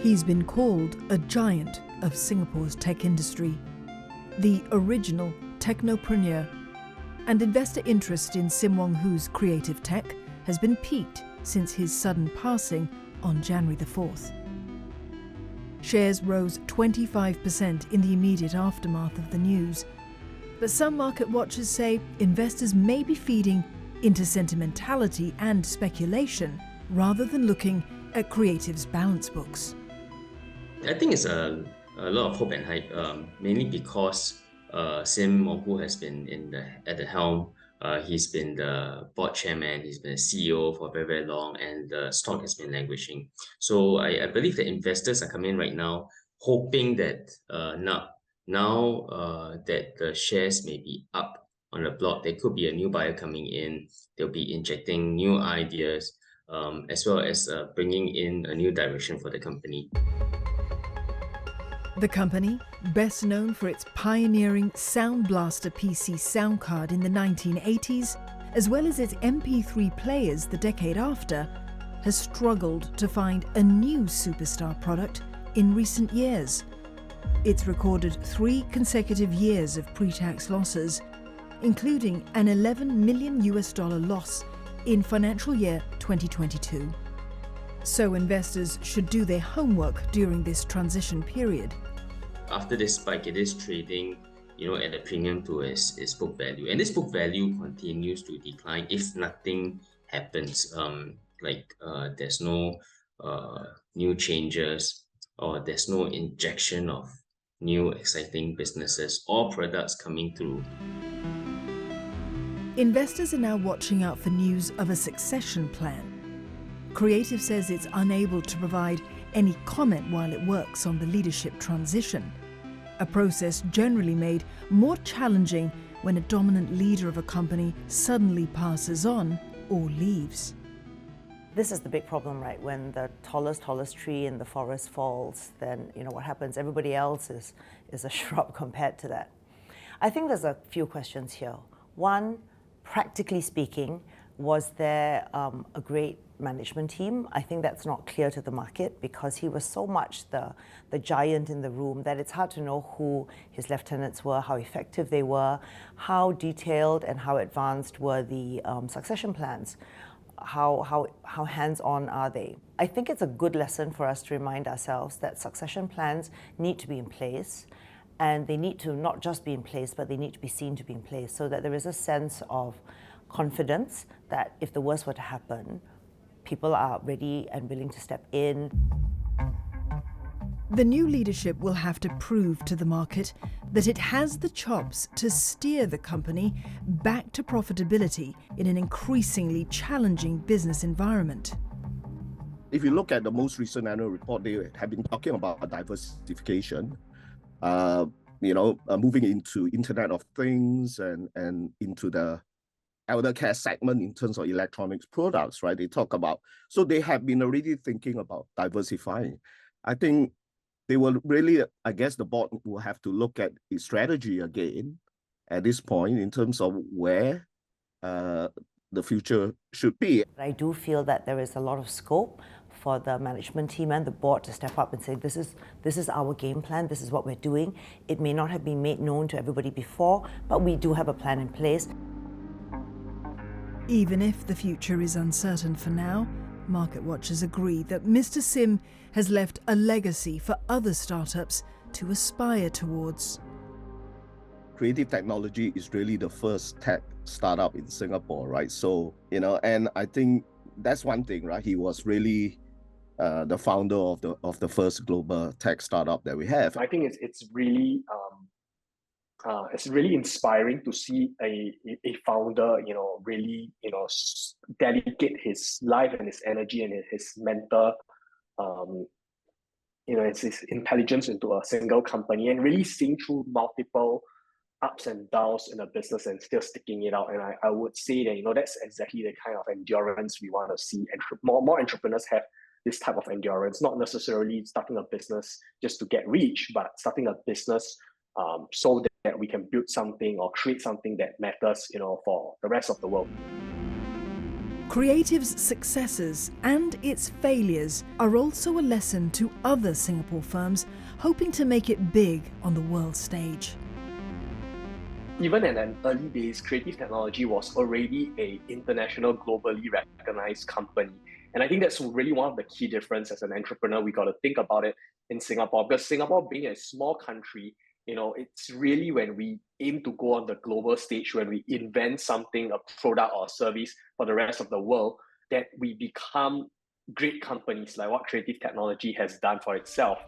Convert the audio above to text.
He's been called a giant of Singapore's tech industry, the original technopreneur, and investor interest in Sim Wong Hoo's creative tech has been piqued since his sudden passing on January the 4th. Shares rose 25% in the immediate aftermath of the news, but some market watchers say investors may be feeding into sentimentality and speculation rather than looking at creative's balance books. I think it's a lot of hope and hype, mainly because Sim Wong Hoo has been at the helm. He's been the board chairman, he's been a CEO for very, very long, and the stock has been languishing. So I believe that investors are coming in right now hoping that now that the shares may be up on the block, there could be a new buyer coming in. They'll be injecting new ideas, as well as bringing in a new direction for the company. The company, best known for its pioneering Sound Blaster PC sound card in the 1980s, as well as its MP3 players the decade after, has struggled to find a new superstar product in recent years. It's recorded 3 consecutive years of pre-tax losses, including an $11 million loss in financial year 2022. So investors should do their homework during this transition period. After this spike, it is trading, at a premium to its book value, and this book value continues to decline if nothing happens. There's no new changes, or there's no injection of new exciting businesses or products coming through. Investors are now watching out for news of a succession plan. Creative says it's unable to provide any comment while it works on the leadership transition, a process generally made more challenging when a dominant leader of a company suddenly passes on or leaves. This is the big problem, right? When the tallest tree in the forest falls, then what happens? Everybody else is a shrub compared to that. I think there's a few questions here. One, practically speaking, was there a great management team? I think that's not clear to the market because he was so much the giant in the room that it's hard to know who his lieutenants were, how effective they were, how detailed and how advanced were the succession plans, how hands-on are they. I think it's a good lesson for us to remind ourselves that succession plans need to be in place, and they need to not just be in place, but they need to be seen to be in place so that there is a sense of confidence that if the worst were to happen, people are ready and willing to step in. The new leadership will have to prove to the market that it has the chops to steer the company back to profitability in an increasingly challenging business environment. If you look at the most recent annual report, they have been talking about diversification, moving into Internet of Things and into the elder care segment in terms of electronics products, right? They talk about, so they have been already thinking about diversifying. I think they will really, I guess the board will have to look at its strategy again at this point in terms of where the future should be. I do feel that there is a lot of scope for the management team and the board to step up and say, this is our game plan, this is what we're doing. It may not have been made known to everybody before, but we do have a plan in place. Even if the future is uncertain for now, market watchers agree that Mr. Sim has left a legacy for other startups to aspire towards. Creative technology is really the first tech startup in Singapore, right? So, and I think that's one thing, right? He was really the founder of the first global tech startup that we have. I think it's really inspiring to see a founder, really, dedicate his life and his energy and his mental, his intelligence into a single company and really seeing through multiple ups and downs in a business and still sticking it out. And I would say that, that's exactly the kind of endurance we want to see. And more entrepreneurs have this type of endurance, not necessarily starting a business just to get rich, but starting a business so that we can build something or create something that matters, for the rest of the world. Creative's successes and its failures are also a lesson to other Singapore firms hoping to make it big on the world stage. Even in an early days, Creative Technology was already an international, globally recognized company. And I think that's really one of the key differences as an entrepreneur. We got to think about it in Singapore, because Singapore being a small country, it's really when we aim to go on the global stage, when we invent something, a product or a service for the rest of the world, that we become great companies like what Creative Technology has done for itself.